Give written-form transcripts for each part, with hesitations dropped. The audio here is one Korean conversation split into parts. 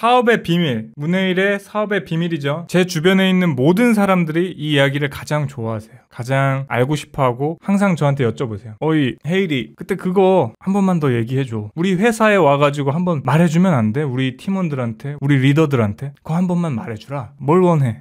사업의 비밀, 문해일의 사업의 비밀이죠. 제 주변에 있는 모든 사람들이 이 이야기를 가장 좋아하세요. 가장 알고 싶어하고 항상 저한테 여쭤보세요. 어이 헤일이 그때 그거 한 번만 더 얘기해줘. 우리 회사에 와가지고 한번 말해주면 안 돼? 우리 팀원들한테, 우리 리더들한테 그거 한 번만 말해주라. 뭘 원해?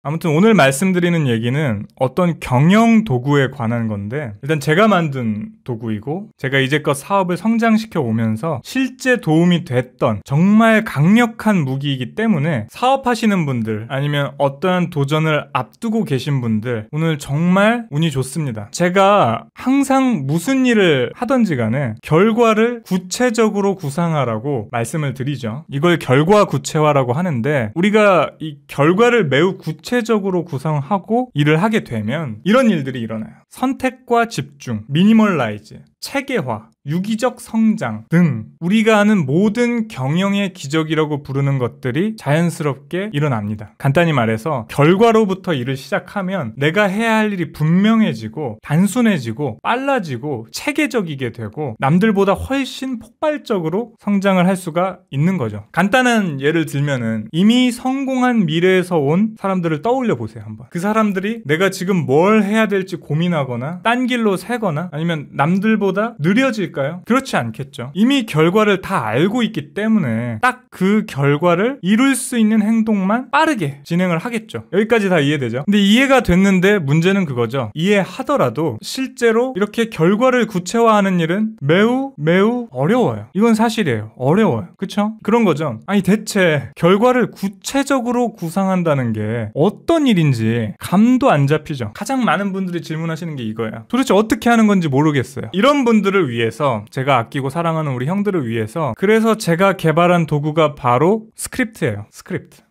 아무튼 오늘 말씀드리는 얘기는 어떤 경영 도구에 관한 건데, 일단 제가 만든 도구이고 제가 이제껏 사업을 성장시켜 오면서 실제 도움이 됐던 정말 강력한 무기이기 때문에 사업하시는 분들 아니면 어떠한 도전을 앞두고 계신 분들 오늘 정말 운이 좋습니다. 제가 항상 무슨 일을 하든지 간에 결과를 구체적으로 구상하라고 말씀을 드리죠. 이걸 결과 구체화라고 하는데, 우리가 이 결과를 매우 구체적으로 구성하고 일을 하게 되면 이런 일들이 일어나요. 선택과 집중, 미니멀라이즈, 체계화, 유기적 성장 등 우리가 아는 모든 경영의 기적이라고 부르는 것들이 자연스럽게 일어납니다. 간단히 말해서 결과로부터 일을 시작하면 내가 해야 할 일이 분명해지고 단순해지고 빨라지고 체계적이게 되고 남들보다 훨씬 폭발적으로 성장을 할 수가 있는 거죠. 간단한 예를 들면은 이미 성공한 미래에서 온 사람들을 떠올려 보세요. 한번 그 사람들이 내가 지금 뭘 해야 될지 고민하거나 딴 길로 새거나 아니면 남들보다 느려질까? 그렇지 않겠죠. 이미 결과를 다 알고 있기 때문에 딱 그 결과를 이룰 수 있는 행동만 빠르게 진행을 하겠죠. 여기까지 다 이해되죠? 근데 이해가 됐는데 문제는 그거죠. 이해하더라도 실제로 이렇게 결과를 구체화하는 일은 매우 어려워요. 이건 사실이에요. 어려워요. 그쵸? 그런 거죠. 아니 대체 결과를 구체적으로 구상한다는 게 어떤 일인지 감도 안 잡히죠. 가장 많은 분들이 질문하시는 게 이거예요. 도대체 어떻게 하는 건지 모르겠어요. 이런 분들을 위해서, 제가 아끼고 사랑하는 우리 형들을 위해서, 그래서 제가 개발한 도구가 바로 스크립트예요.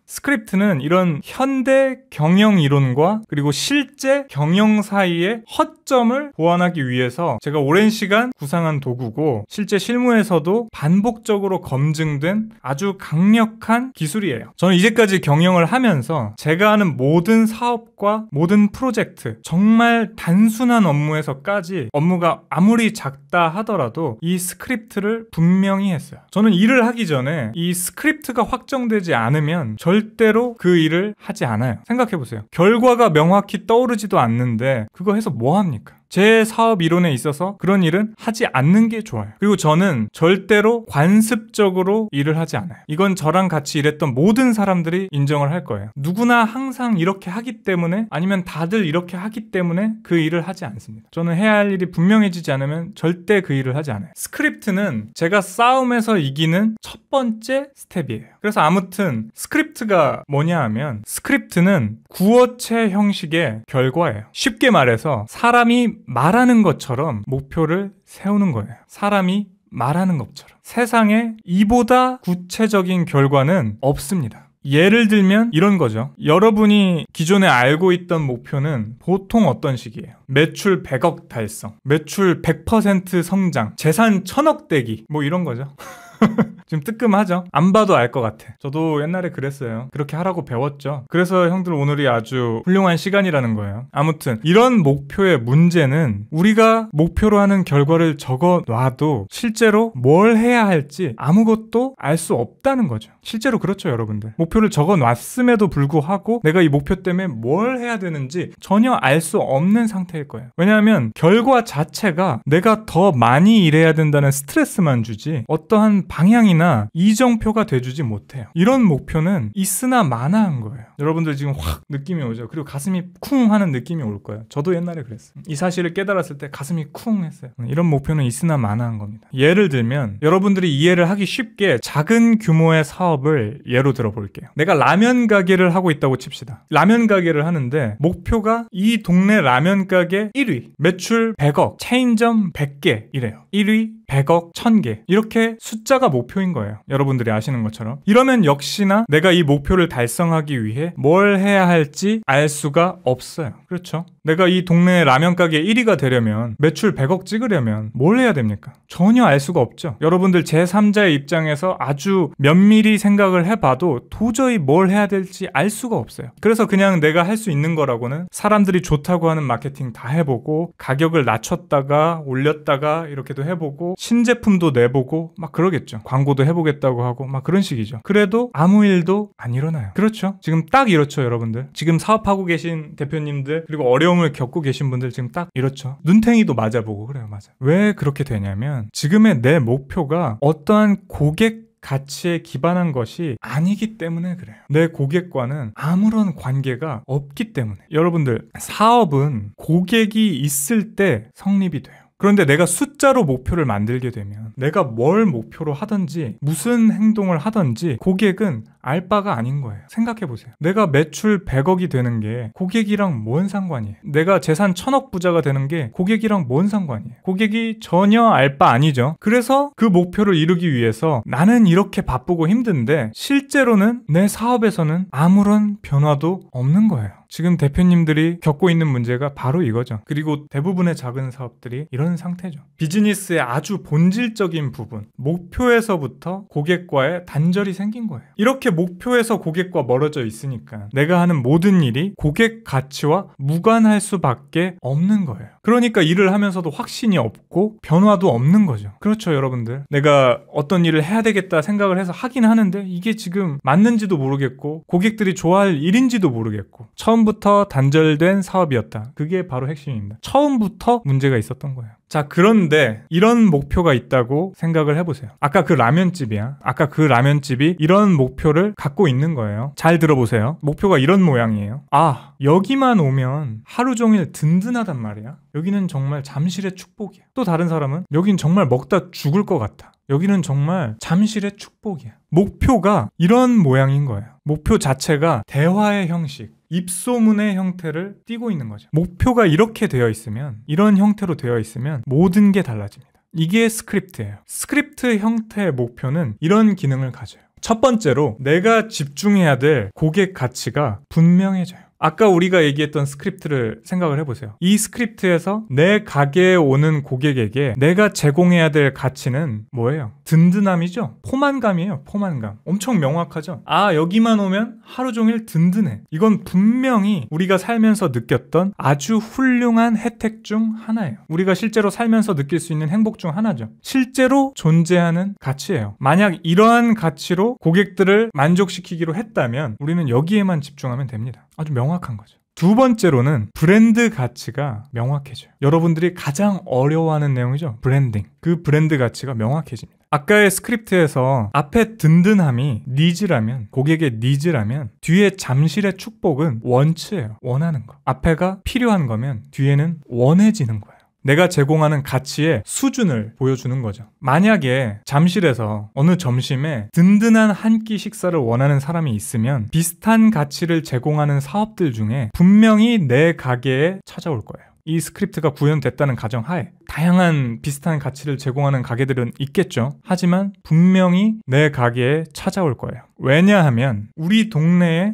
스크립트는 이런 현대 경영 이론과 그리고 실제 경영 사이의 허점을 보완하기 위해서 제가 오랜 시간 구상한 도구고, 실제 실무에서도 반복적으로 검증된 아주 강력한 기술이에요. 저는 이제까지 경영을 하면서 제가 하는 모든 사업과 모든 프로젝트, 정말 단순한 업무에서까지 업무가 아무리 작다 하더라도 이 스크립트를 분명히 했어요. 저는 일을 하기 전에 이 스크립트가 확정되지 않으면 절대로 그 일을 하지 않아요. 생각해보세요. 결과가 명확히 떠오르지도 않는데 그거 해서 뭐 합니까? 제 사업 이론에 있어서 그런 일은 하지 않는 게 좋아요. 그리고 저는 절대로 관습적으로 일을 하지 않아요. 이건 저랑 같이 일했던 모든 사람들이 인정을 할 거예요. 누구나 항상 이렇게 하기 때문에, 아니면 다들 이렇게 하기 때문에 그 일을 하지 않습니다. 저는 해야 할 일이 분명해지지 않으면 절대 그 일을 하지 않아요. 스크립트는 제가 싸움에서 이기는 첫 번째 스텝이에요. 그래서 아무튼 스크립트가 뭐냐 하면, 스크립트는 구어체 형식의 결과예요. 쉽게 말해서 사람이 말하는 것처럼 목표를 세우는 거예요. 사람이 말하는 것처럼. 세상에 이보다 구체적인 결과는 없습니다. 예를 들면 이런 거죠. 여러분이 기존에 알고 있던 목표는 보통 어떤 식이에요? 매출 100억 달성, 매출 100% 성장, 재산 1000억 되기, 뭐 이런 거죠. 지금 뜨끔하죠? 안 봐도 알 것 같아. 저도 옛날에 그랬어요. 그렇게 하라고 배웠죠. 그래서 형들 오늘이 아주 훌륭한 시간이라는 거예요. 아무튼 이런 목표의 문제는 우리가 목표로 하는 결과를 적어 놔도 실제로 뭘 해야 할지 아무것도 알 수 없다는 거죠. 실제로 그렇죠, 여러분들. 목표를 적어 놨음에도 불구하고 내가 이 목표 때문에 뭘 해야 되는지 전혀 알 수 없는 상태일 거예요. 왜냐하면 결과 자체가 내가 더 많이 일해야 된다는 스트레스만 주지 어떠한 방향이나 이정표가 돼주지 못해요. 이런 목표는 있으나 마나한 거예요. 여러분들 지금 확 느낌이 오죠. 그리고 가슴이 쿵 하는 느낌이 올 거예요. 저도 옛날에 그랬어요. 이 사실을 깨달았을 때 가슴이 쿵 했어요. 이런 목표는 있으나 마나한 겁니다. 예를 들면 여러분들이 이해를 하기 쉽게 작은 규모의 사업을 예로 들어볼게요. 내가 라면 가게를 하고 있다고 칩시다. 라면 가게를 하는데 목표가 이 동네 라면 가게 1위, 매출 100억, 체인점 100개 이래요. 1위 100억, 1000개 이렇게 숫자가 목표인 거예요. 여러분들이 아시는 것처럼. 이러면 역시나 내가 이 목표를 달성하기 위해 뭘 해야 할지 알 수가 없어요. 그렇죠? 내가 이 동네 라면 가게 1위가 되려면, 매출 100억 찍으려면 뭘 해야 됩니까? 전혀 알 수가 없죠. 여러분들 제3자의 입장에서 아주 면밀히 생각을 해봐도 도저히 뭘 해야 될지 알 수가 없어요. 그래서 그냥 내가 할 수 있는 거라고는 사람들이 좋다고 하는 마케팅 다 해보고, 가격을 낮췄다가 올렸다가 이렇게도 해보고, 신제품도 내보고 막 그러겠죠. 광고도 해보겠다고 하고 막 그런 식이죠. 그래도 아무 일도 안 일어나요. 그렇죠? 지금 딱 이렇죠, 여러분들. 지금 사업하고 계신 대표님들 그리고 어려움을 겪고 계신 분들 지금 딱 이렇죠. 눈탱이도 맞아보고 그래요. 맞아. 왜 그렇게 되냐면 지금의 내 목표가 어떠한 고객 가치에 기반한 것이 아니기 때문에 그래요. 내 고객과는 아무런 관계가 없기 때문에. 여러분들, 사업은 고객이 있을 때 성립이 돼요. 그런데 내가 숫자로 목표를 만들게 되면 내가 뭘 목표로 하든지 무슨 행동을 하든지 고객은 알 바가 아닌 거예요. 생각해보세요. 내가 매출 100억이 되는 게 고객이랑 뭔 상관이에요? 내가 재산 1000억 부자가 되는 게 고객이랑 뭔 상관이에요? 고객이 전혀 알 바 아니죠. 그래서 그 목표를 이루기 위해서 나는 이렇게 바쁘고 힘든데 실제로는 내 사업에서는 아무런 변화도 없는 거예요. 지금 대표님들이 겪고 있는 문제가 바로 이거죠. 그리고 대부분의 작은 사업들이 이런 상태죠. 비즈니스의 아주 본질적인 부분, 목표에서부터 고객과의 단절이 생긴 거예요. 이렇게 목표에서 고객과 멀어져 있으니까 내가 하는 모든 일이 고객 가치와 무관할 수밖에 없는 거예요. 그러니까 일을 하면서도 확신이 없고 변화도 없는 거죠. 그렇죠, 여러분들. 내가 어떤 일을 해야 되겠다 생각을 해서 하긴 하는데 이게 지금 맞는지도 모르겠고 고객들이 좋아할 일인지도 모르겠고 처음부터 단절된 사업이었다. 그게 바로 핵심입니다. 처음부터 문제가 있었던 거예요. 자, 그런데 이런 목표가 있다고 생각을 해보세요. 아까 그 라면집이야. 아까 그 라면집이 이런 목표를 갖고 있는 거예요. 잘 들어보세요. 목표가 이런 모양이에요. 아, 여기만 오면 하루 종일 든든하단 말이야. 여기는 정말 잠실의 축복이야. 또 다른 사람은 여긴 정말 먹다 죽을 것 같아. 여기는 정말 잠실의 축복이야. 목표가 이런 모양인 거예요. 목표 자체가 대화의 형식, 입소문의 형태를 띠고 있는 거죠. 목표가 이렇게 되어 있으면, 이런 형태로 되어 있으면 모든 게 달라집니다. 이게 스크립트예요. 스크립트 형태의 목표는 이런 기능을 가져요. 첫 번째로 내가 집중해야 될 고객 가치가 분명해져요. 아까 우리가 얘기했던 스크립트를 생각을 해보세요. 이 스크립트에서 내 가게에 오는 고객에게 내가 제공해야 될 가치는 뭐예요? 든든함이죠? 포만감이에요. 포만감. 엄청 명확하죠? 아, 여기만 오면 하루 종일 든든해. 이건 분명히 우리가 살면서 느꼈던 아주 훌륭한 혜택 중 하나예요. 우리가 실제로 살면서 느낄 수 있는 행복 중 하나죠. 실제로 존재하는 가치예요. 만약 이러한 가치로 고객들을 만족시키기로 했다면 우리는 여기에만 집중하면 됩니다. 아주 명확한 거죠. 두 번째로는 브랜드 가치가 명확해져요. 여러분들이 가장 어려워하는 내용이죠. 브랜딩. 그 브랜드 가치가 명확해집니다. 아까의 스크립트에서 앞에 든든함이 니즈라면, 고객의 니즈라면 뒤에 잠실의 축복은 원츠예요. 원하는 거. 앞에가 필요한 거면 뒤에는 원해지는 거예요. 내가 제공하는 가치의 수준을 보여주는 거죠. 만약에 잠실에서 어느 점심에 든든한 한 끼 식사를 원하는 사람이 있으면 비슷한 가치를 제공하는 사업들 중에 분명히 내 가게에 찾아올 거예요. 이 스크립트가 구현됐다는 가정하에 다양한 비슷한 가치를 제공하는 가게들은 있겠죠. 하지만 분명히 내 가게에 찾아올 거예요. 왜냐하면 우리 동네에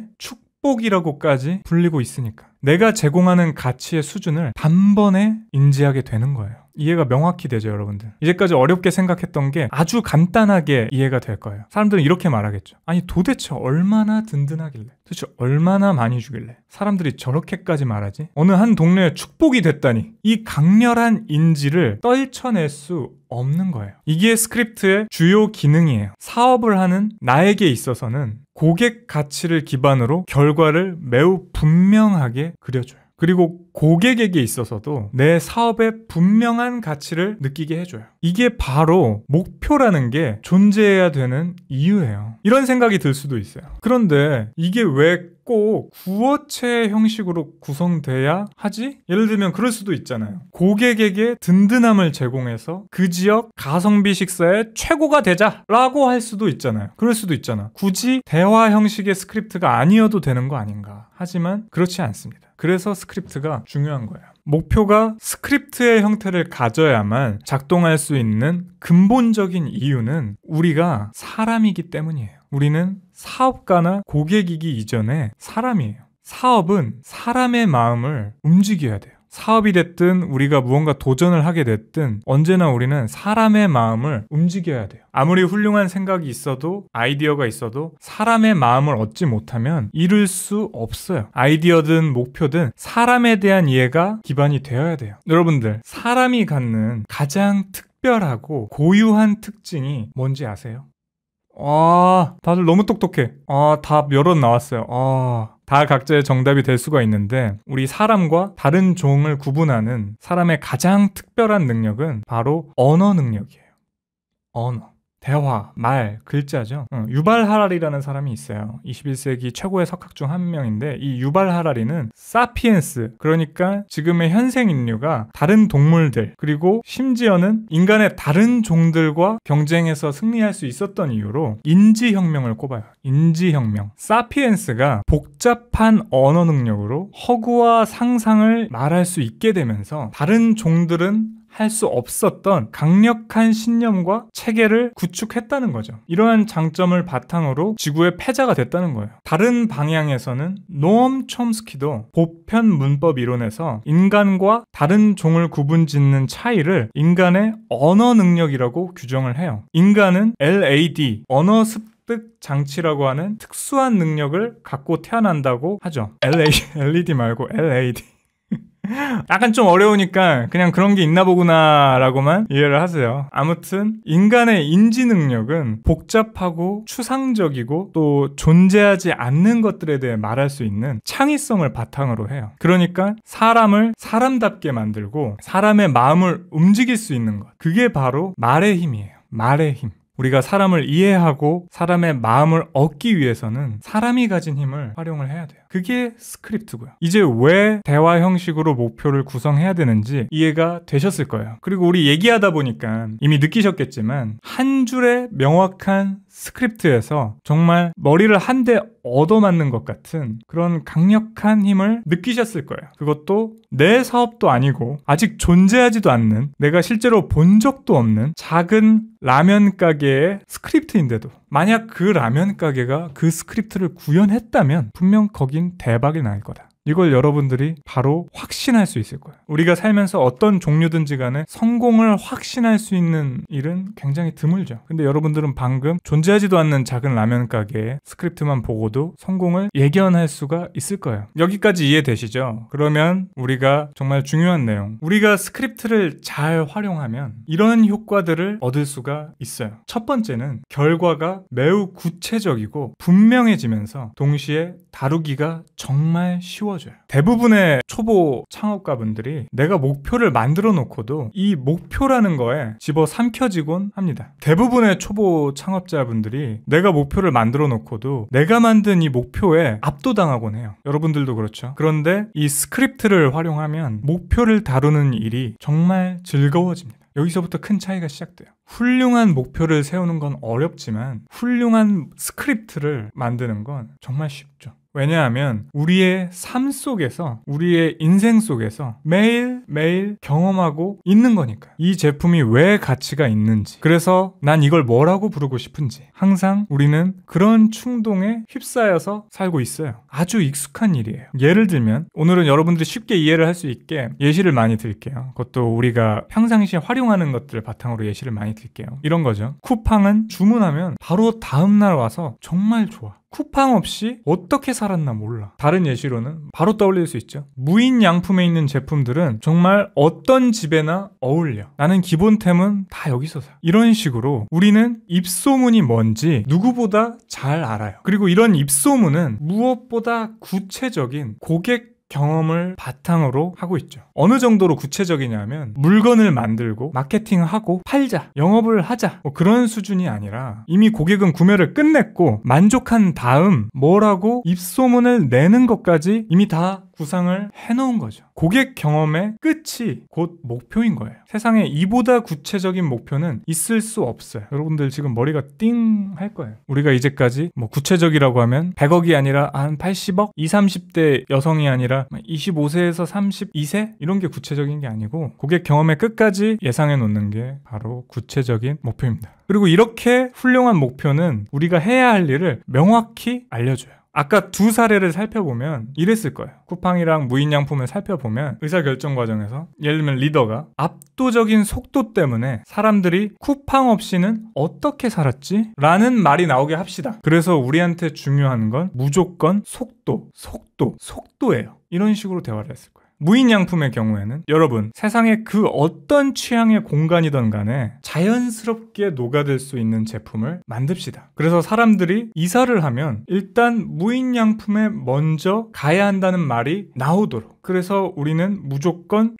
축복이라고까지 불리고 있으니까. 내가 제공하는 가치의 수준을 단번에 인지하게 되는 거예요. 이해가 명확히 되죠, 여러분들. 이제까지 어렵게 생각했던 게 아주 간단하게 이해가 될 거예요. 사람들은 이렇게 말하겠죠. 아니, 도대체 얼마나 든든하길래? 도대체 얼마나 많이 주길래? 사람들이 저렇게까지 말하지? 어느 한 동네에 축복이 됐다니. 이 강렬한 인지를 떨쳐낼 수 없는 거예요. 이게 스크립트의 주요 기능이에요. 사업을 하는 나에게 있어서는 고객 가치를 기반으로 결과를 매우 분명하게 그려줘요. 그리고 고객에게 있어서도 내 사업의 분명한 가치를 느끼게 해줘요. 이게 바로 목표라는 게 존재해야 되는 이유예요. 이런 생각이 들 수도 있어요. 그런데 이게 왜 꼭 구어체 형식으로 구성돼야 하지? 예를 들면 그럴 수도 있잖아요. 고객에게 든든함을 제공해서 그 지역 가성비 식사의 최고가 되자라고 할 수도 있잖아요. 그럴 수도 있잖아. 굳이 대화 형식의 스크립트가 아니어도 되는 거 아닌가. 하지만 그렇지 않습니다. 그래서 스크립트가 중요한 거예요. 목표가 스크립트의 형태를 가져야만 작동할 수 있는 근본적인 이유는 우리가 사람이기 때문이에요. 우리는 사업가나 고객이기 이전에 사람이에요. 사업은 사람의 마음을 움직여야 돼요. 사업이 됐든 우리가 무언가 도전을 하게 됐든 언제나 우리는 사람의 마음을 움직여야 돼요. 아무리 훌륭한 생각이 있어도 아이디어가 있어도 사람의 마음을 얻지 못하면 이룰 수 없어요. 아이디어든 목표든 사람에 대한 이해가 기반이 되어야 돼요. 여러분들, 사람이 갖는 가장 특별하고 고유한 특징이 뭔지 아세요? 다들 너무 똑똑해. 답 여럿 나왔어요. 다 각자의 정답이 될 수가 있는데 우리 사람과 다른 종을 구분하는 사람의 가장 특별한 능력은 바로 언어 능력이에요. 언어. 대화, 말, 글자죠. 유발 하라리라는 사람이 있어요. 21세기 최고의 석학 중 한 명인데 이 유발 하라리는 사피엔스, 그러니까 지금의 현생 인류가 다른 동물들 그리고 심지어는 인간의 다른 종들과 경쟁해서 승리할 수 있었던 이유로 인지혁명을 꼽아요. 인지혁명. 사피엔스가 복잡한 언어 능력으로 허구와 상상을 말할 수 있게 되면서 다른 종들은 할 수 없었던 강력한 신념과 체계를 구축했다는 거죠. 이러한 장점을 바탕으로 지구의 패자가 됐다는 거예요. 다른 방향에서는 노엄 촘스키도 보편 문법 이론에서 인간과 다른 종을 구분짓는 차이를 인간의 언어 능력이라고 규정을 해요. 인간은 LAD, 언어 습득 장치라고 하는 특수한 능력을 갖고 태어난다고 하죠. LED 말고 LAD. 약간 좀 어려우니까 그냥 그런 게 있나 보구나 라고만 이해를 하세요. 아무튼 인간의 인지 능력은 복잡하고 추상적이고 또 존재하지 않는 것들에 대해 말할 수 있는 창의성을 바탕으로 해요. 그러니까 사람을 사람답게 만들고 사람의 마음을 움직일 수 있는 것, 그게 바로 말의 힘이에요. 말의 힘. 우리가 사람을 이해하고 사람의 마음을 얻기 위해서는 사람이 가진 힘을 활용을 해야 돼요. 그게 스크립트고요. 이제 왜 대화 형식으로 목표를 구성해야 되는지 이해가 되셨을 거예요. 그리고 우리 얘기하다 보니까 이미 느끼셨겠지만 한 줄의 명확한 스크립트에서 정말 머리를 한 대 얻어맞는 것 같은 그런 강력한 힘을 느끼셨을 거예요. 그것도 내 사업도 아니고 아직 존재하지도 않는, 내가 실제로 본 적도 없는 작은 라면 가게의 스크립트인데도 만약 그 라면 가게가 그 스크립트를 구현했다면 분명 거긴 대박이 날 거다. 이걸 여러분들이 바로 확신할 수 있을 거예요. 우리가 살면서 어떤 종류든지 간에 성공을 확신할 수 있는 일은 굉장히 드물죠. 근데 여러분들은 방금 존재하지도 않는 작은 라면 가게의 스크립트만 보고도 성공을 예견할 수가 있을 거예요. 여기까지 이해되시죠? 그러면 우리가 정말 중요한 내용, 우리가 스크립트를 잘 활용하면 이런 효과들을 얻을 수가 있어요. 첫 번째는 결과가 매우 구체적이고 분명해지면서 동시에 다루기가 정말 쉬워져요. 대부분의 초보 창업가분들이 내가 목표를 만들어 놓고도 이 목표라는 거에 집어삼켜지곤 합니다. 대부분의 초보 창업자분들이 내가 목표를 만들어 놓고도 내가 만든 이 목표에 압도당하곤 해요. 여러분들도 그렇죠. 그런데 이 스크립트를 활용하면 목표를 다루는 일이 정말 즐거워집니다. 여기서부터 큰 차이가 시작돼요. 훌륭한 목표를 세우는 건 어렵지만 훌륭한 스크립트를 만드는 건 정말 쉽죠. 왜냐하면 우리의 삶 속에서, 우리의 인생 속에서 매일매일 경험하고 있는 거니까요. 이 제품이 왜 가치가 있는지, 그래서 난 이걸 뭐라고 부르고 싶은지 항상 우리는 그런 충동에 휩싸여서 살고 있어요. 아주 익숙한 일이에요. 예를 들면 오늘은 여러분들이 쉽게 이해를 할 수 있게 예시를 많이 드릴게요. 그것도 우리가 평상시에 활용하는 것들을 바탕으로 예시를 많이 드릴게요. 이런 거죠. 쿠팡은 주문하면 바로 다음날 와서 정말 좋아. 쿠팡 없이 어떻게 살았나 몰라. 다른 예시로는 바로 떠올릴 수 있죠. 무인양품에 있는 제품들은 정말 어떤 집에나 어울려. 나는 기본템은 다 여기서 사. 이런 식으로 우리는 입소문이 뭔지 누구보다 잘 알아요. 그리고 이런 입소문은 무엇보다 구체적인 고객 경험을 바탕으로 하고 있죠. 어느 정도로 구체적이냐면 물건을 만들고 마케팅하고 팔자, 영업을 하자, 그런 수준이 아니라 이미 고객은 구매를 끝냈고 만족한 다음 뭐라고 입소문을 내는 것까지 이미 다 구상을 해놓은 거죠. 고객 경험의 끝이 곧 목표인 거예요. 세상에 이보다 구체적인 목표는 있을 수 없어요. 여러분들 지금 머리가 띵 할 거예요. 우리가 이제까지 구체적이라고 하면 100억이 아니라 한 80억? 20, 30대 여성이 아니라 25세에서 32세? 이런 게 구체적인 게 아니고 고객 경험의 끝까지 예상해 놓는 게 바로 구체적인 목표입니다. 그리고 이렇게 훌륭한 목표는 우리가 해야 할 일을 명확히 알려줘요. 아까 두 사례를 살펴보면 이랬을 거예요. 쿠팡이랑 무인양품을 살펴보면 의사결정 과정에서 예를 들면 리더가 압도적인 속도 때문에 사람들이 쿠팡 없이는 어떻게 살았지? 라는 말이 나오게 합시다. 그래서 우리한테 중요한 건 무조건 속도예요. 이런 식으로 대화를 했을 거예요. 무인양품의 경우에는 여러분 세상의 그 어떤 취향의 공간이든 간에 자연스럽게 녹아들 수 있는 제품을 만듭시다. 그래서 사람들이 이사를 하면 일단 무인양품에 먼저 가야 한다는 말이 나오도록, 그래서 우리는 무조건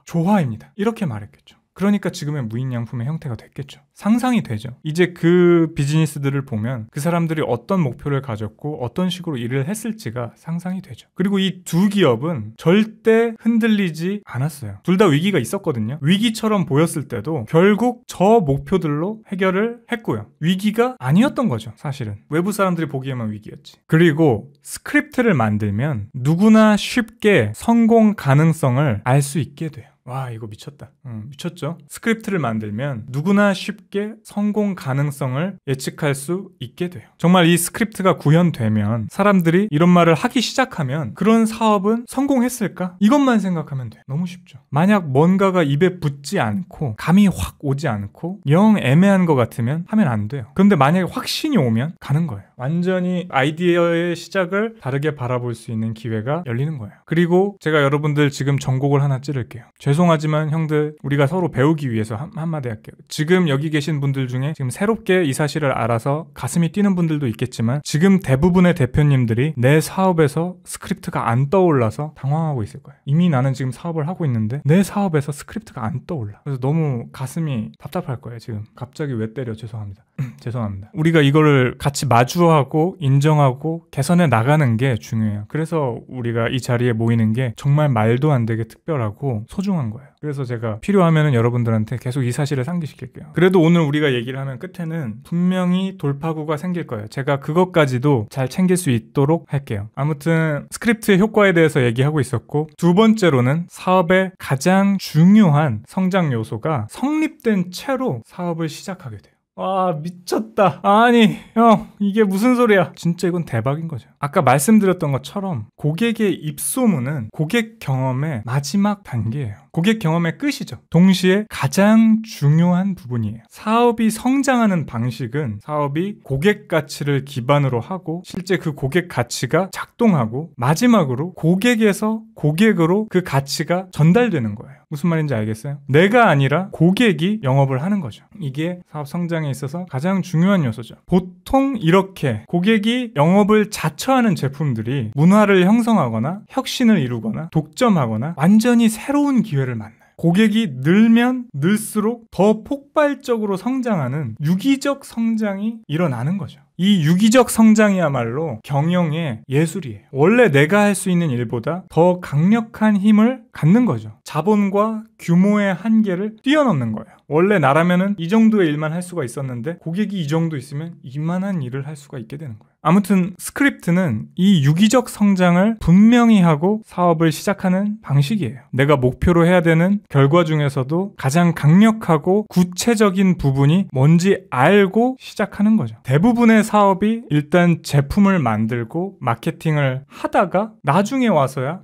조화입니다. 이렇게 말했겠죠. 그러니까 지금의 무인양품의 형태가 됐겠죠. 상상이 되죠. 이제 그 비즈니스들을 보면 그 사람들이 어떤 목표를 가졌고 어떤 식으로 일을 했을지가 상상이 되죠. 그리고 이 두 기업은 절대 흔들리지 않았어요. 둘 다 위기가 있었거든요. 위기처럼 보였을 때도 결국 저 목표들로 해결을 했고요. 위기가 아니었던 거죠, 사실은. 외부 사람들이 보기에만 위기였지. 그리고 스크립트를 만들면 누구나 쉽게 성공 가능성을 알 수 있게 돼요. 와, 이거 미쳤다. 미쳤죠? 스크립트를 만들면 누구나 쉽게 성공 가능성을 예측할 수 있게 돼요. 정말 이 스크립트가 구현되면 사람들이 이런 말을 하기 시작하면 그런 사업은 성공했을까? 이것만 생각하면 돼요. 너무 쉽죠. 만약 뭔가가 입에 붙지 않고 감이 확 오지 않고 영 애매한 것 같으면 하면 안 돼요. 그런데 만약에 확신이 오면 가는 거예요. 완전히 아이디어의 시작을 다르게 바라볼 수 있는 기회가 열리는 거예요. 그리고 제가 여러분들 지금 전곡을 하나 찌를게요. 죄송하지만 형들, 우리가 서로 배우기 위해서 한마디 할게요. 지금 여기 계신 분들 중에 지금 새롭게 이 사실을 알아서 가슴이 뛰는 분들도 있겠지만 지금 대부분의 대표님들이 내 사업에서 스크립트가 안 떠올라서 당황하고 있을 거예요. 이미 나는 지금 사업을 하고 있는데 내 사업에서 스크립트가 안 떠올라. 그래서 너무 가슴이 답답할 거예요. 지금 갑자기 왜 때려? 죄송합니다. 죄송합니다. 우리가 이거를 같이 마주하고 인정하고 개선해 나가는 게 중요해요. 그래서 우리가 이 자리에 모이는 게 정말 말도 안 되게 특별하고 소중한 거예요. 그래서 제가 필요하면은 여러분들한테 계속 이 사실을 상기시킬게요. 그래도 오늘 우리가 얘기를 하면 끝에는 분명히 돌파구가 생길 거예요. 제가 그것까지도 잘 챙길 수 있도록 할게요. 아무튼 스크립트의 효과에 대해서 얘기하고 있었고, 두 번째로는 사업의 가장 중요한 성장 요소가 성립된 채로 사업을 시작하게 돼요. 와, 미쳤다. 아니 형, 이게 무슨 소리야. 진짜 이건 대박인 거죠. 아까 말씀드렸던 것처럼 고객의 입소문은 고객 경험의 마지막 단계예요. 고객 경험의 끝이죠. 동시에 가장 중요한 부분이에요. 사업이 성장하는 방식은 사업이 고객 가치를 기반으로 하고 실제 그 고객 가치가 작동하고 마지막으로 고객에서 고객으로 그 가치가 전달되는 거예요. 무슨 말인지 알겠어요? 내가 아니라 고객이 영업을 하는 거죠. 이게 사업 성장에 있어서 가장 중요한 요소죠. 보통 이렇게 고객이 영업을 자처하는 제품들이 문화를 형성하거나 혁신을 이루거나 독점하거나 완전히 새로운 기회를 만나요. 고객이 늘면 늘수록 더 폭발적으로 성장하는 유기적 성장이 일어나는 거죠. 이 유기적 성장이야말로 경영의 예술이에요. 원래 내가 할 수 있는 일보다 더 강력한 힘을 갖는 거죠. 자본과 규모의 한계를 뛰어넘는 거예요. 원래 나라면은 이 정도의 일만 할 수가 있었는데 고객이 이 정도 있으면 이만한 일을 할 수가 있게 되는 거예요. 아무튼 스크립트는 이 유기적 성장을 분명히 하고 사업을 시작하는 방식이에요. 내가 목표로 해야 되는 결과 중에서도 가장 강력하고 구체적인 부분이 뭔지 알고 시작하는 거죠. 대부분의 사업이 일단 제품을 만들고 마케팅을 하다가 나중에 와서야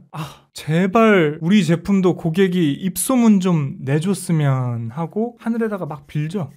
제발 우리 제품도 고객이 입소문 좀 내줬으면 하고 하늘에다가 막 빌죠.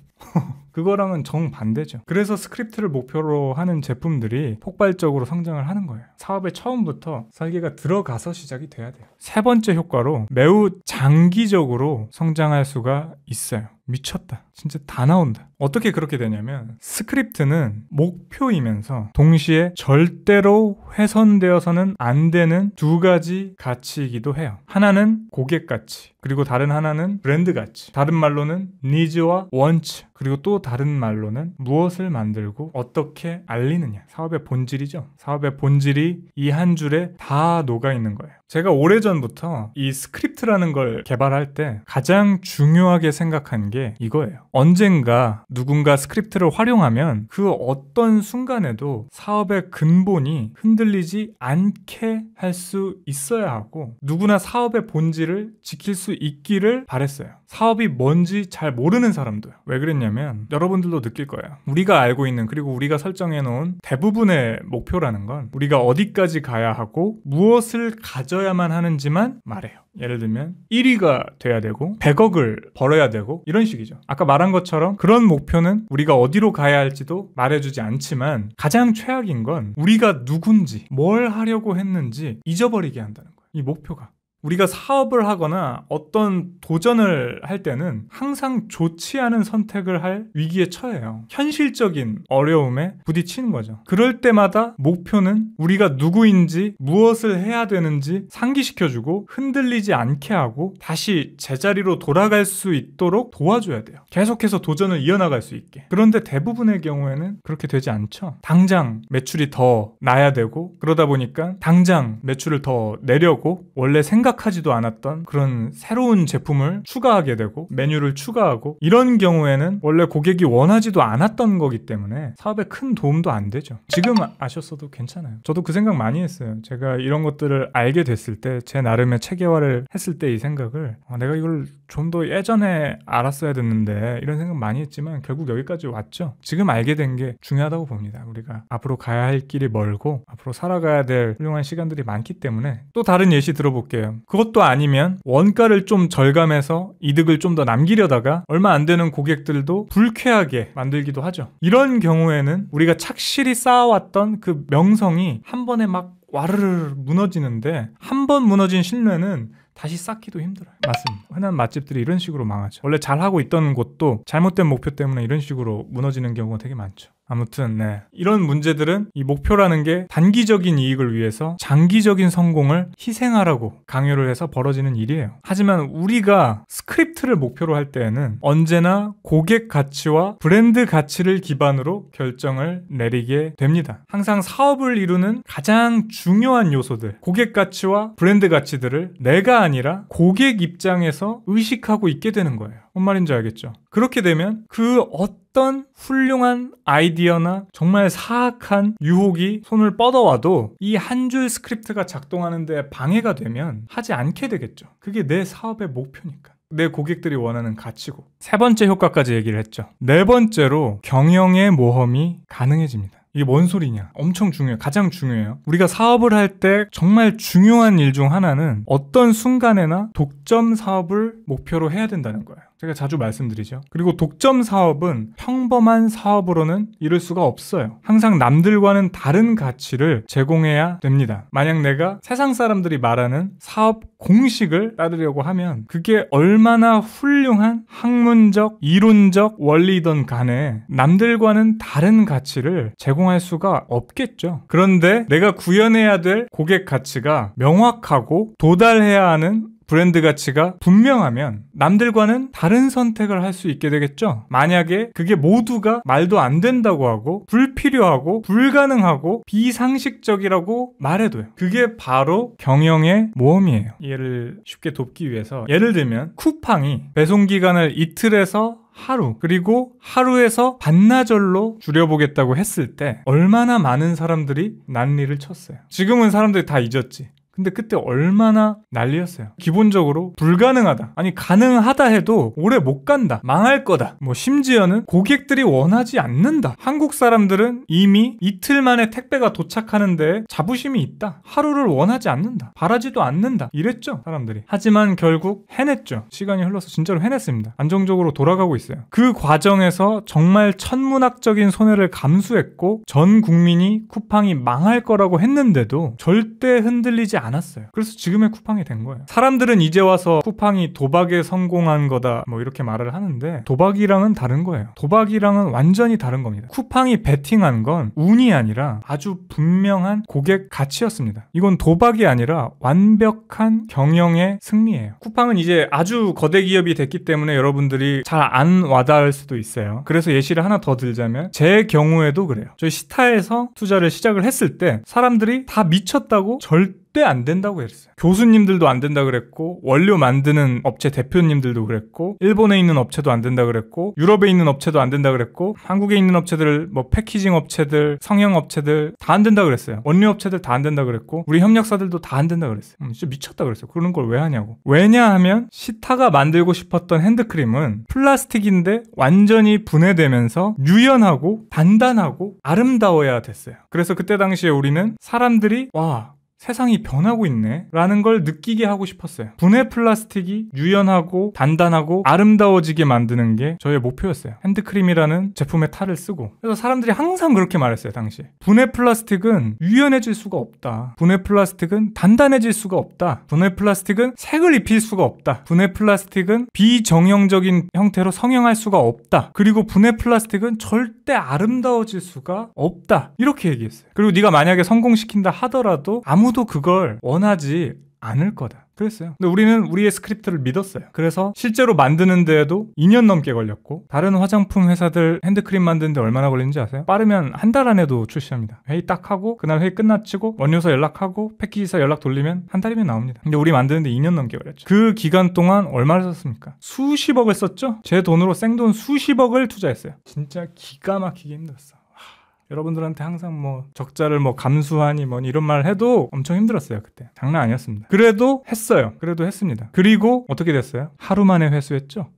그거랑은 정반대죠. 그래서 스크립트를 목표로 하는 제품들이 폭발적으로 성장을 하는 거예요. 사업의 처음부터 설계가 들어가서 시작이 돼야 돼요. 세 번째 효과로 매우 장기적으로 성장할 수가 있어요. 미쳤다. 진짜 다 나온다. 어떻게 그렇게 되냐면 스크립트는 목표이면서 동시에 절대로 훼손되어서는 안 되는 두 가지 가치이기도 해요. 하나는 고객 가치, 그리고 다른 하나는 브랜드 가치. 다른 말로는 니즈와 원치, 그리고 또 다른 말로는 무엇을 만들고 어떻게 알리느냐. 사업의 본질이죠. 사업의 본질이 이 한 줄에 다 녹아있는 거예요. 제가 오래전부터 이 스크립트라는 걸 개발할 때 가장 중요하게 생각한 게 이거예요. 언젠가 누군가 스크립트를 활용하면 그 어떤 순간에도 사업의 근본이 흔들리지 않게 할 수 있어야 하고 누구나 사업의 본질을 지킬 수 있기를 바랬어요. 사업이 뭔지 잘 모르는 사람도요. 왜 그랬냐면 여러분들도 느낄 거예요. 우리가 알고 있는, 그리고 우리가 설정해 놓은 대부분의 목표라는 건 우리가 어디까지 가야 하고 무엇을 가져야만 하는지만 말해요. 예를 들면 1위가 돼야 되고 100억을 벌어야 되고 이런 식이죠. 아까 말한 것처럼 그런 목표는 우리가 어디로 가야 할지도 말해주지 않지만 가장 최악인 건 우리가 누군지 뭘 하려고 했는지 잊어버리게 한다는 거예요. 이 목표가. 우리가 사업을 하거나 어떤 도전을 할 때는 항상 좋지 않은 선택을 할 위기에 처해요. 현실적인 어려움에 부딪히는 거죠. 그럴 때마다 목표는 우리가 누구인지 무엇을 해야 되는지 상기시켜주고 흔들리지 않게 하고 다시 제자리로 돌아갈 수 있도록 도와줘야 돼요. 계속해서 도전을 이어나갈 수 있게. 그런데 대부분의 경우에는 그렇게 되지 않죠. 당장 매출이 더 나야 되고 그러다 보니까 당장 매출을 더 내려고 원래 생각하지도 않았던 그런 새로운 제품을 추가하게 되고 메뉴를 추가하고 이런 경우에는 원래 고객이 원하지도 않았던 거기 때문에 사업에 큰 도움도 안 되죠. 지금 아셨어도 괜찮아요. 저도 그 생각 많이 했어요. 제가 이런 것들을 알게 됐을 때 제 나름의 체계화를 했을 때 이 생각을 내가 이걸 좀 더 예전에 알았어야 됐는데 이런 생각 많이 했지만 결국 여기까지 왔죠. 지금 알게 된 게 중요하다고 봅니다. 우리가 앞으로 가야 할 길이 멀고 앞으로 살아가야 될 훌륭한 시간들이 많기 때문에 또 다른 예시 들어볼게요. 그것도 아니면 원가를 좀 절감해서 이득을 좀 더 남기려다가 얼마 안 되는 고객들도 불쾌하게 만들기도 하죠. 이런 경우에는 우리가 착실히 쌓아왔던 그 명성이 한 번에 막 와르르 무너지는데 한 번 무너진 신뢰는 다시 쌓기도 힘들어요. 맞습니다. 흔한 맛집들이 이런 식으로 망하죠. 원래 잘하고 있던 곳도 잘못된 목표 때문에 이런 식으로 무너지는 경우가 되게 많죠. 아무튼 이런 문제들은 이 목표라는 게 단기적인 이익을 위해서 장기적인 성공을 희생하라고 강요를 해서 벌어지는 일이에요. 하지만 우리가 스크립트를 목표로 할 때에는 언제나 고객 가치와 브랜드 가치를 기반으로 결정을 내리게 됩니다. 항상 사업을 이루는 가장 중요한 요소들, 고객 가치와 브랜드 가치들을 내가 아니라 고객 입장에서 의식하고 있게 되는 거예요. 뭔 말인지 알겠죠? 그렇게 되면 그 어떤 훌륭한 아이디어나 정말 사악한 유혹이 손을 뻗어와도 이 한 줄 스크립트가 작동하는 데 방해가 되면 하지 않게 되겠죠. 그게 내 사업의 목표니까. 내 고객들이 원하는 가치고. 세 번째 효과까지 얘기를 했죠. 네 번째로 경영의 모험이 가능해집니다. 이게 뭔 소리냐? 엄청 중요해요. 가장 중요해요. 우리가 사업을 할 때 정말 중요한 일 중 하나는 어떤 순간에나 독점 사업을 목표로 해야 된다는 거예요. 제가 자주 말씀드리죠. 그리고 독점 사업은 평범한 사업으로는 이룰 수가 없어요. 항상 남들과는 다른 가치를 제공해야 됩니다. 만약 내가 세상 사람들이 말하는 사업 공식을 따르려고 하면 그게 얼마나 훌륭한 학문적, 이론적 원리이던 간에 남들과는 다른 가치를 제공할 수가 없겠죠. 그런데 내가 구현해야 될 고객 가치가 명확하고 도달해야 하는 브랜드 가치가 분명하면 남들과는 다른 선택을 할 수 있게 되겠죠. 만약에 그게 모두가 말도 안 된다고 하고 불필요하고 불가능하고 비상식적이라고 말해도요. 그게 바로 경영의 모험이에요. 이해를 쉽게 돕기 위해서 예를 들면 쿠팡이 배송기간을 이틀에서 하루 그리고 하루에서 반나절로 줄여보겠다고 했을 때 얼마나 많은 사람들이 난리를 쳤어요. 지금은 사람들이 다 잊었지. 근데 그때 얼마나 난리였어요. 기본적으로 불가능하다. 아니 가능하다 해도 오래 못 간다. 망할 거다. 뭐 심지어는 고객들이 원하지 않는다. 한국 사람들은 이미 이틀 만에 택배가 도착하는데 자부심이 있다. 하루를 원하지 않는다. 바라지도 않는다. 이랬죠 사람들이. 하지만 결국 해냈죠. 시간이 흘러서 진짜로 해냈습니다. 안정적으로 돌아가고 있어요. 그 과정에서 정말 천문학적인 손해를 감수했고 전 국민이 쿠팡이 망할 거라고 했는데도 절대 흔들리지 않았어요. 그래서 지금의 쿠팡이 된 거예요. 사람들은 이제 와서 쿠팡이 도박에 성공한 거다 뭐 이렇게 말을 하는데 도박이랑은 다른 거예요. 도박이랑은 완전히 다른 겁니다. 쿠팡이 베팅한 건 운이 아니라 아주 분명한 고객 가치였습니다. 이건 도박이 아니라 완벽한 경영의 승리예요. 쿠팡은 이제 아주 거대 기업이 됐기 때문에 여러분들이 잘 안 와닿을 수도 있어요. 그래서 예시를 하나 더 들자면 제 경우에도 그래요. 저희 시타에서 투자를 시작을 했을 때 사람들이 다 미쳤다고 절대 안 된다고 했어요. 교수님들도 안 된다 그랬고 원료 만드는 업체 대표님들도 그랬고 일본에 있는 업체도 안 된다 그랬고 유럽에 있는 업체도 안 된다 그랬고 한국에 있는 업체들 뭐 패키징 업체들 성형 업체들 다 안 된다 그랬어요. 원료 업체들 다 안 된다 그랬고 우리 협력사들도 다 안 된다 그랬어요. 진짜 미쳤다 그랬어요. 그러는 걸 왜 하냐고. 왜냐하면 시타가 만들고 싶었던 핸드크림은 플라스틱인데 완전히 분해되면서 유연하고 단단하고 아름다워야 됐어요. 그래서 그때 당시에 우리는 사람들이 와 세상이 변하고 있네 라는 걸 느끼게 하고 싶었어요. 분해 플라스틱이 유연하고 단단하고 아름다워지게 만드는 게 저의 목표였어요. 핸드크림이라는 제품의 탈을 쓰고. 그래서 사람들이 항상 그렇게 말했어요. 당시 분해 플라스틱은 유연해질 수가 없다. 분해 플라스틱은 단단해질 수가 없다. 분해 플라스틱은 색을 입힐 수가 없다. 분해 플라스틱은 비정형적인 형태로 성형할 수가 없다. 그리고 분해 플라스틱은 절대 아름다워질 수가 없다. 이렇게 얘기했어요. 그리고 네가 만약에 성공시킨다 하더라도 아무도 그걸 원하지 않을 거다. 그랬어요. 근데 우리는 우리의 스크립트를 믿었어요. 그래서 실제로 만드는 데에도 2년 넘게 걸렸고, 다른 화장품 회사들 핸드크림 만드는데 얼마나 걸리는지 아세요? 빠르면 한 달 안에도 출시합니다. 회의 딱 하고 그날 회의 끝마치고 원료사 연락하고 패키지사 연락 돌리면 한 달이면 나옵니다. 근데 우리 만드는데 2년 넘게 걸렸죠. 그 기간 동안 얼마를 썼습니까? 수십억을 썼죠? 제 돈으로 생돈 수십억을 투자했어요. 진짜 기가 막히게 힘들었어. 여러분들한테 항상 뭐 적자를 뭐 감수하니 뭐 이런 말 해도 엄청 힘들었어요. 그때 장난 아니었습니다. 그래도 했어요. 그래도 했습니다. 그리고 어떻게 됐어요? 하루 만에 회수했죠.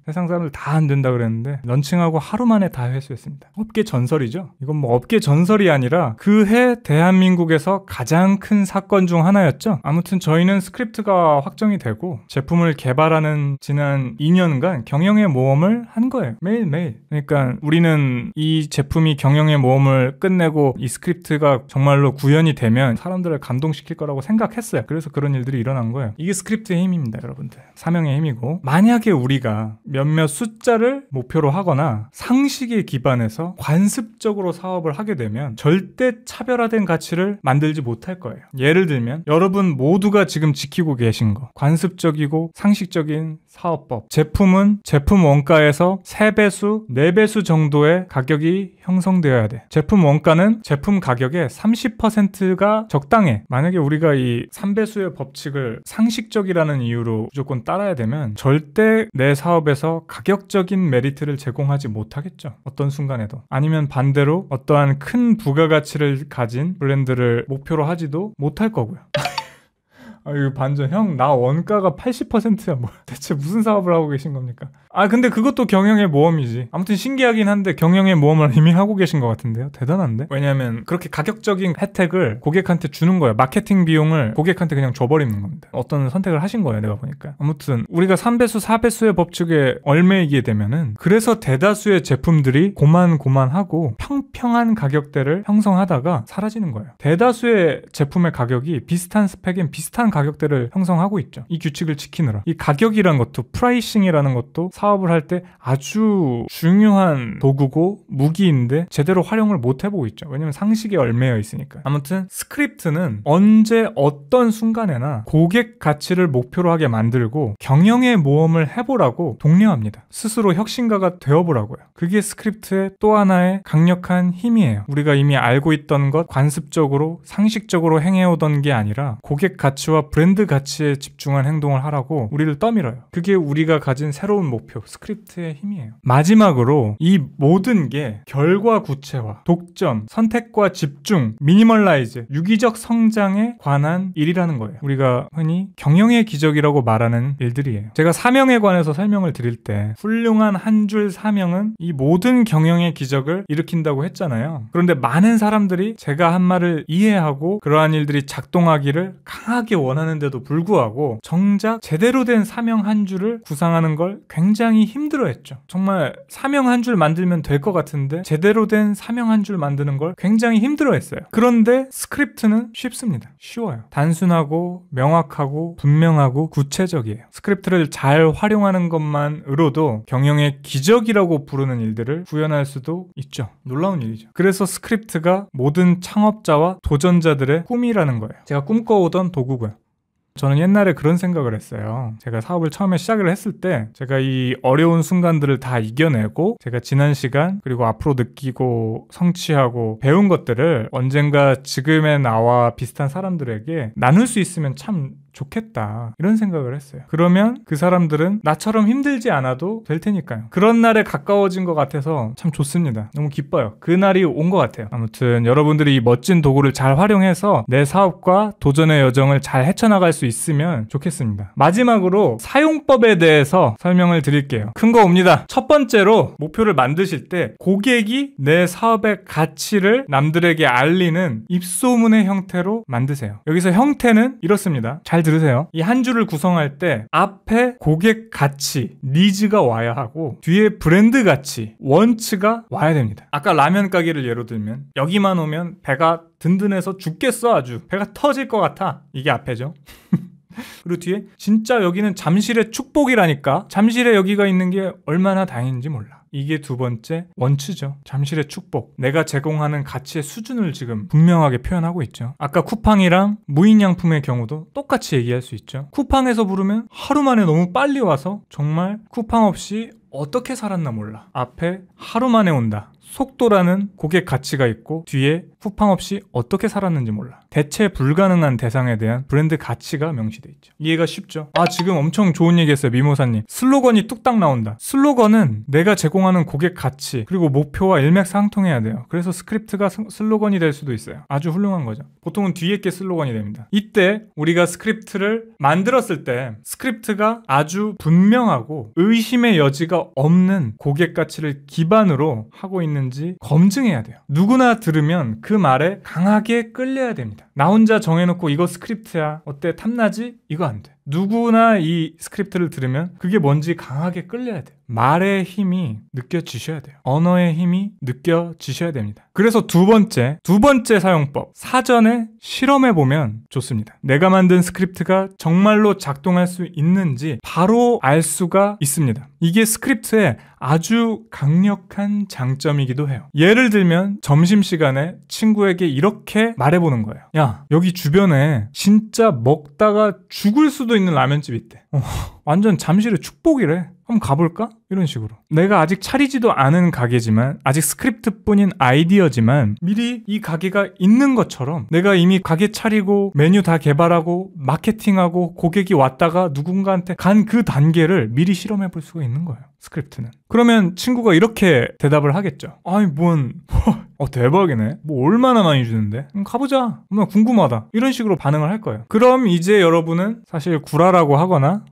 세상 사람들 다 안 된다 그랬는데 런칭하고 하루 만에 다 회수했습니다. 업계 전설이죠. 이건 뭐 업계 전설이 아니라 그 해 대한민국에서 가장 큰 사건 중 하나였죠. 아무튼 저희는 스크립트가 확정이 되고 제품을 개발하는 지난 2년간 경영의 모험을 한 거예요. 매일매일. 그러니까 우리는 이 제품이 경영의 모험을 끝내고 이 스크립트가 정말로 구현이 되면 사람들을 감동시킬 거라고 생각했어요. 그래서 그런 일들이 일어난 거예요. 이게 스크립트의 힘입니다, 여러분들. 사명의 힘이고, 만약에 우리가 몇몇 숫자를 목표로 하거나 상식에 기반해서 관습적으로 사업을 하게 되면 절대 차별화된 가치를 만들지 못할 거예요. 예를 들면 여러분 모두가 지금 지키고 계신 거, 관습적이고 상식적인 사업법. 제품은 제품 원가에서 3배수, 4배수 정도의 가격이 형성되어야 돼. 제품 원가는 제품 가격의 30%가 적당해. 만약에 우리가 이 3배수의 법칙을 상식적이라는 이유로 무조건 따라야 되면 절대 내 사업에서 가격적인 메리트를 제공하지 못하겠죠. 어떤 순간에도. 아니면 반대로 어떠한 큰 부가가치를 가진 브랜드를 목표로 하지도 못할 거고요. 이거 반전. 형, 나 원가가 80%야. 뭐 대체 무슨 사업을 하고 계신 겁니까? 근데 그것도 경영의 모험이지. 아무튼 신기하긴 한데 경영의 모험을 이미 하고 계신 것 같은데요. 대단한데? 왜냐면 그렇게 가격적인 혜택을 고객한테 주는 거예요. 마케팅 비용을 고객한테 그냥 줘버리는 겁니다. 어떤 선택을 하신 거예요, 내가 보니까. 아무튼 우리가 3배수, 4배수의 법칙에 얽매이게 되면은, 그래서 대다수의 제품들이 고만고만하고 평평한 가격대를 형성하다가 사라지는 거예요. 대다수의 제품의 가격이 비슷한 스펙인 비슷한 가격대를 형성하고 있죠. 이 규칙을 지키느라. 이 가격이란 것도, 프라이싱이라는 것도 사업을 할 때 아주 중요한 도구고 무기인데 제대로 활용을 못 해보고 있죠. 왜냐면 상식에 얽매여 있으니까. 아무튼 스크립트는 언제 어떤 순간에나 고객 가치를 목표로 하게 만들고 경영의 모험을 해보라고 독려합니다. 스스로 혁신가가 되어보라고요. 그게 스크립트의 또 하나의 강력한 힘이에요. 우리가 이미 알고 있던 것, 관습적으로 상식적으로 행해오던 게 아니라 고객 가치와 브랜드 가치에 집중한 행동을 하라고 우리를 떠밀어요. 그게 우리가 가진 새로운 목표, 스크립트의 힘이에요. 마지막으로 이 모든 게 결과 구체화, 독점, 선택과 집중, 미니멀라이즈, 유기적 성장에 관한 일이라는 거예요. 우리가 흔히 경영의 기적이라고 말하는 일들이에요. 제가 사명에 관해서 설명을 드릴 때 훌륭한 한 줄 사명은 이 모든 경영의 기적을 일으킨다고 했잖아요. 그런데 많은 사람들이 제가 한 말을 이해하고 그러한 일들이 작동하기를 강하게 원하는데도 불구하고 정작 제대로 된 사명 한 줄을 구상하는 걸 굉장히 힘들어했죠. 정말 사명 한 줄 만들면 될 것 같은데 제대로 된 사명 한 줄 만드는 걸 굉장히 힘들어했어요. 그런데 스크립트는 쉽습니다. 쉬워요. 단순하고 명확하고 분명하고 구체적이에요. 스크립트를 잘 활용하는 것만으로도 경영의 기적이라고 부르는 일들을 구현할 수도 있죠. 놀라운 일이죠. 그래서 스크립트가 모든 창업자와 도전자들의 꿈이라는 거예요. 제가 꿈꿔오던 도구고요. 저는 옛날에 그런 생각을 했어요. 제가 사업을 처음에 시작을 했을 때 제가 이 어려운 순간들을 다 이겨내고 제가 지난 시간 그리고 앞으로 느끼고 성취하고 배운 것들을 언젠가 지금의 나와 비슷한 사람들에게 나눌 수 있으면 참 좋겠다 이런 생각을 했어요. 그러면 그 사람들은 나처럼 힘들지 않아도 될 테니까요. 그런 날에 가까워진 것 같아서 참 좋습니다. 너무 기뻐요. 그 날이 온 것 같아요. 아무튼 여러분들이 이 멋진 도구를 잘 활용해서 내 사업과 도전의 여정을 잘 헤쳐나갈 수 있으면 좋겠습니다. 마지막으로 사용법에 대해서 설명을 드릴게요. 큰 거 옵니다. 첫 번째로 목표를 만드실 때 고객이 내 사업의 가치를 남들에게 알리는 입소문의 형태로 만드세요. 여기서 형태는 이렇습니다. 잘 들으세요. 이 한 줄을 구성할 때 앞에 고객 가치, 니즈가 와야 하고 뒤에 브랜드 가치, 원츠가 와야 됩니다. 아까 라면 가게를 예로 들면 여기만 오면 배가 든든해서 죽겠어. 아주 배가 터질 것 같아. 이게 앞에죠. 그리고 뒤에 진짜 여기는 잠실의 축복이라니까 잠실에 여기가 있는 게 얼마나 다행인지 몰라. 이게 두 번째 원츠죠. 잠실의 축복. 내가 제공하는 가치의 수준을 지금 분명하게 표현하고 있죠. 아까 쿠팡이랑 무인양품의 경우도 똑같이 얘기할 수 있죠. 쿠팡에서 부르면 하루 만에 너무 빨리 와서 정말 쿠팡 없이 어떻게 살았나 몰라. 앞에 하루 만에 온다. 속도라는 고객 가치가 있고 뒤에 쿠팡 없이 어떻게 살았는지 몰라. 대체 불가능한 대상에 대한 브랜드 가치가 명시돼 있죠. 이해가 쉽죠? 아, 지금 엄청 좋은 얘기 했어요. 미모사님. 슬로건이 뚝딱 나온다. 슬로건은 내가 제공하는 고객 가치 그리고 목표와 일맥상통해야 돼요. 그래서 스크립트가 슬로건이 될 수도 있어요. 아주 훌륭한 거죠. 보통은 뒤에 게 슬로건이 됩니다. 이때 우리가 스크립트를 만들었을 때 스크립트가 아주 분명하고 의심의 여지가 없는 고객 가치를 기반으로 하고 있는지 검증해야 돼요. 누구나 들으면 그 말에 강하게 끌려야 됩니다. 나 혼자 정해놓고 이거 스크립트야. 어때? 탐나지? 이거 안 돼. 누구나 이 스크립트를 들으면 그게 뭔지 강하게 끌려야 돼요. 말의 힘이 느껴지셔야 돼요. 언어의 힘이 느껴지셔야 됩니다. 그래서 두 번째 사용법. 사전에 실험해보면 좋습니다. 내가 만든 스크립트가 정말로 작동할 수 있는지 바로 알 수가 있습니다. 이게 스크립트의 아주 강력한 장점이기도 해요. 예를 들면 점심시간에 친구에게 이렇게 말해보는 거예요. 야, 여기 주변에 진짜 먹다가 죽을 수도 있는 라면집이 있대. 완전 잠실의 축복이래. 한번 가볼까? 이런 식으로. 내가 아직 차리지도 않은 가게지만 아직 스크립트뿐인 아이디어지만 미리 이 가게가 있는 것처럼 내가 이미 가게 차리고 메뉴 다 개발하고 마케팅하고 고객이 왔다가 누군가한테 간 그 단계를 미리 실험해 볼 수가 있는 거예요. 스크립트는. 그러면 친구가 이렇게 대답을 하겠죠. 아니 대박이네. 뭐 얼마나 많이 주는데? 가보자. 나 궁금하다. 이런 식으로 반응을 할 거예요. 그럼 이제 여러분은 사실 구라라고 하거나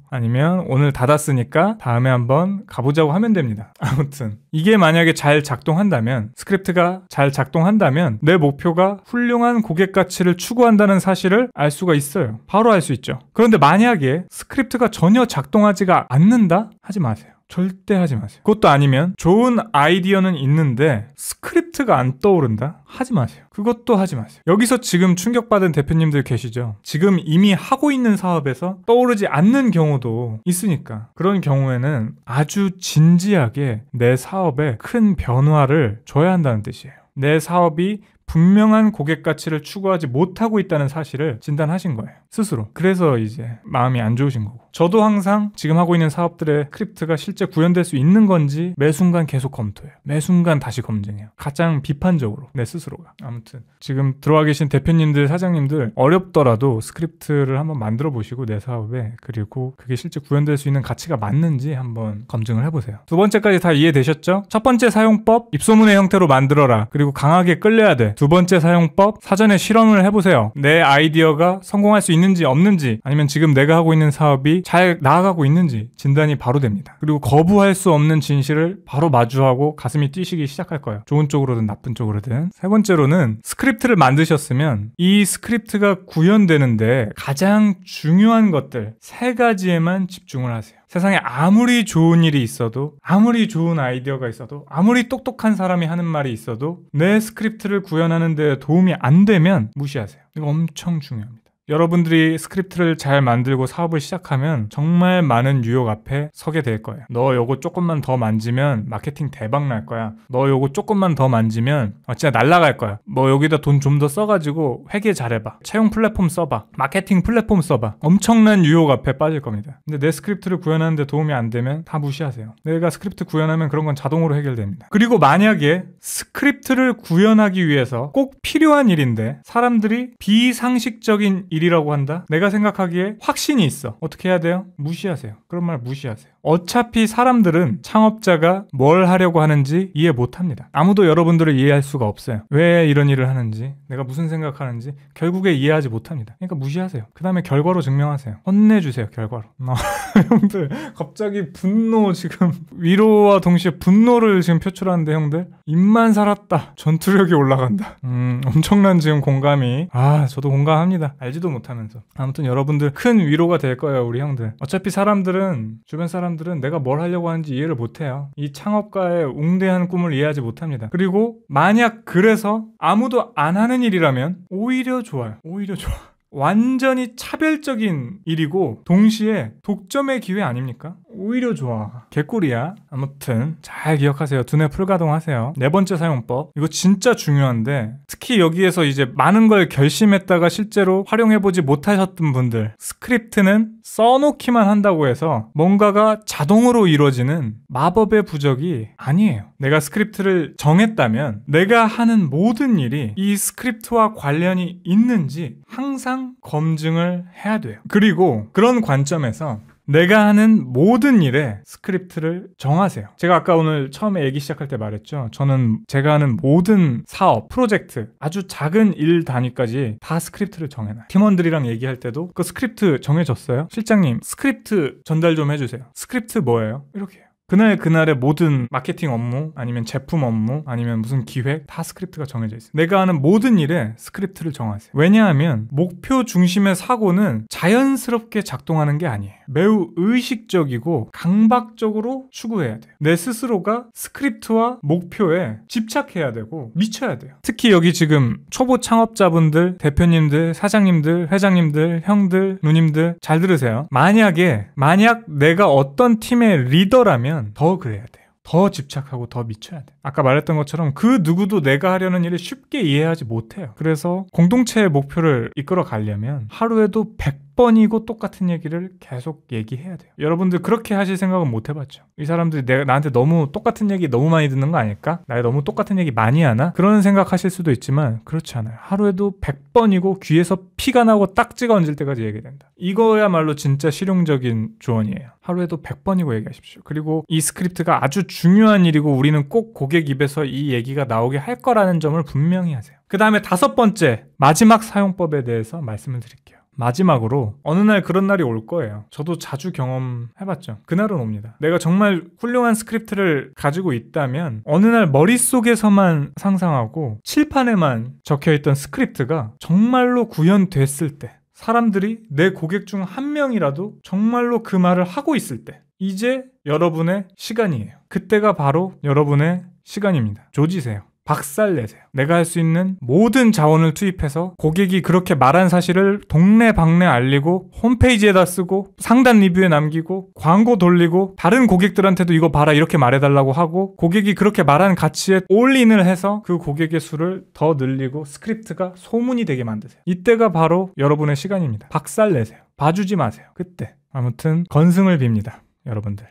아니면 오늘 닫았으니까 다음에 한번 가보자고 하면 됩니다. 아무튼 이게 만약에 잘 작동한다면, 스크립트가 잘 작동한다면 내 목표가 훌륭한 고객 가치를 추구한다는 사실을 알 수가 있어요. 바로 알 수 있죠. 그런데 만약에 스크립트가 전혀 작동하지가 않는다? 하지 마세요. 절대 하지 마세요. 그것도 아니면 좋은 아이디어는 있는데 스크립트가 안 떠오른다? 하지 마세요. 그것도 하지 마세요. 여기서 지금 충격받은 대표님들 계시죠? 지금 이미 하고 있는 사업에서 떠오르지 않는 경우도 있으니까 그런 경우에는 아주 진지하게 내 사업에 큰 변화를 줘야 한다는 뜻이에요. 내 사업이 분명한 고객 가치를 추구하지 못하고 있다는 사실을 진단하신 거예요. 스스로. 그래서 이제 마음이 안 좋으신 거고. 저도 항상 지금 하고 있는 사업들의 스크립트가 실제 구현될 수 있는 건지 매 순간 계속 검토해요. 매 순간 다시 검증해요. 가장 비판적으로 내 스스로가. 아무튼 지금 들어와 계신 대표님들, 사장님들 어렵더라도 스크립트를 한번 만들어 보시고 내 사업에, 그리고 그게 실제 구현될 수 있는 가치가 맞는지 한번 검증을 해보세요. 두 번째까지 다 이해되셨죠? 첫 번째 사용법, 입소문의 형태로 만들어라. 그리고 강하게 끌려야 돼. 두 번째 사용법, 사전에 실험을 해보세요. 내 아이디어가 성공할 수 있는지 없는지, 아니면 지금 내가 하고 있는 사업이 잘 나아가고 있는지 진단이 바로 됩니다. 그리고 거부할 수 없는 진실을 바로 마주하고 가슴이 뛰시기 시작할 거예요. 좋은 쪽으로든 나쁜 쪽으로든. 세 번째로는 스크립트를 만드셨으면 이 스크립트가 구현되는데 가장 중요한 것들 세 가지에만 집중을 하세요. 세상에 아무리 좋은 일이 있어도, 아무리 좋은 아이디어가 있어도, 아무리 똑똑한 사람이 하는 말이 있어도 내 스크립트를 구현하는 데 도움이 안 되면 무시하세요. 이거 엄청 중요합니다. 여러분들이 스크립트를 잘 만들고 사업을 시작하면 정말 많은 유혹 앞에 서게 될 거예요. 너 요거 조금만 더 만지면 마케팅 대박 날 거야. 너 요거 조금만 더 만지면 진짜 날라갈 거야. 뭐 여기다 돈 좀 더 써가지고 회계 잘해봐. 채용 플랫폼 써봐. 마케팅 플랫폼 써봐. 엄청난 유혹 앞에 빠질 겁니다. 근데 내 스크립트를 구현하는데 도움이 안 되면 다 무시하세요. 내가 스크립트 구현하면 그런 건 자동으로 해결됩니다. 그리고 만약에 스크립트를 구현하기 위해서 꼭 필요한 일인데 사람들이 비상식적인 일이라고 한다? 내가 생각하기에 확신이 있어. 어떻게 해야 돼요? 무시하세요. 그런 말 무시하세요. 어차피 사람들은 창업자가 뭘 하려고 하는지 이해 못합니다. 아무도 여러분들을 이해할 수가 없어요. 왜 이런 일을 하는지, 내가 무슨 생각하는지 결국에 이해하지 못합니다. 그러니까 무시하세요. 그 다음에 결과로 증명하세요. 혼내주세요. 결과로. 형들 갑자기 분노, 지금 위로와 동시에 분노를 지금 표출하는데, 형들 입만 살았다, 전투력이 올라간다. 엄청난 지금 공감이. 저도 공감합니다. 알지도 못하면서. 아무튼 여러분들 큰 위로가 될 거예요. 우리 형들. 어차피 사람들은, 주변 사람들은 내가 뭘 하려고 하는지 이해를 못해요. 이 창업가의 웅대한 꿈을 이해하지 못합니다. 그리고 만약 그래서 아무도 안 하는 일이라면 오히려 좋아요. 오히려 좋아. 완전히 차별적인 일이고 동시에 독점의 기회 아닙니까? 오히려 좋아. 개꿀이야. 아무튼 잘 기억하세요. 두뇌 풀가동하세요. 네 번째 사용법. 이거 진짜 중요한데, 특히 여기에서 이제 많은 걸 결심했다가 실제로 활용해보지 못하셨던 분들, 스크립트는 써놓기만 한다고 해서 뭔가가 자동으로 이루어지는 마법의 부적이 아니에요. 내가 스크립트를 정했다면 내가 하는 모든 일이 이 스크립트와 관련이 있는지 항상 검증을 해야 돼요. 그리고 그런 관점에서 내가 하는 모든 일에 스크립트를 정하세요. 제가 아까 오늘 처음에 얘기 시작할 때 말했죠. 저는 제가 하는 모든 사업, 프로젝트, 아주 작은 일 단위까지 다 스크립트를 정해놔요. 팀원들이랑 얘기할 때도 그 스크립트 정해졌어요? 실장님, 스크립트 전달 좀 해주세요. 스크립트 뭐예요? 이렇게 해요. 그날의 모든 마케팅 업무, 아니면 제품 업무, 아니면 무슨 기획, 다 스크립트가 정해져 있어요. 내가 하는 모든 일에 스크립트를 정하세요. 왜냐하면 목표 중심의 사고는 자연스럽게 작동하는 게 아니에요. 매우 의식적이고 강박적으로 추구해야 돼요. 내 스스로가 스크립트와 목표에 집착해야 되고 미쳐야 돼요. 특히 여기 지금 초보 창업자분들, 대표님들, 사장님들, 회장님들, 형들, 누님들 잘 들으세요. 만약 내가 어떤 팀의 리더라면 더 그래야 돼요. 더 집착하고 더 미쳐야 돼. 아까 말했던 것처럼 그 누구도 내가 하려는 일을 쉽게 이해하지 못해요. 그래서 공동체의 목표를 이끌어 가려면 하루에도 100번이고 똑같은 얘기를 계속 얘기해야 돼요. 여러분들 그렇게 하실 생각은 못 해봤죠? 이 사람들이 나한테 너무 똑같은 얘기 너무 많이 듣는 거 아닐까? 나에 너무 똑같은 얘기 많이 하나? 그런 생각하실 수도 있지만 그렇지 않아요. 하루에도 100번이고 귀에서 피가 나고 딱지가 얹을 때까지 얘기된다. 이거야말로 진짜 실용적인 조언이에요. 하루에도 100번이고 얘기하십시오. 그리고 이 스크립트가 아주 중요한 일이고 우리는 꼭 고객 입에서 이 얘기가 나오게 할 거라는 점을 분명히 하세요. 그 다음에 5번째, 마지막 사용법에 대해서 말씀을 드릴게요. 마지막으로 어느 날 그런 날이 올 거예요. 저도 자주 경험해봤죠. 그날은 옵니다. 내가 정말 훌륭한 스크립트를 가지고 있다면 어느 날 머릿속에서만 상상하고 칠판에만 적혀있던 스크립트가 정말로 구현됐을 때, 사람들이 내 고객 중 한 명이라도 정말로 그 말을 하고 있을 때, 이제 여러분의 시간이에요. 그때가 바로 여러분의 시간입니다. 조지세요. 박살내세요. 내가 할 수 있는 모든 자원을 투입해서 고객이 그렇게 말한 사실을 동네방네 알리고 홈페이지에다 쓰고 상단 리뷰에 남기고 광고 돌리고 다른 고객들한테도 이거 봐라 이렇게 말해달라고 하고 고객이 그렇게 말한 가치에 올인을 해서 그 고객의 수를 더 늘리고 스크립트가 소문이 되게 만드세요. 이때가 바로 여러분의 시간입니다. 박살내세요. 봐주지 마세요. 그때. 아무튼 건승을 빕니다. 여러분들.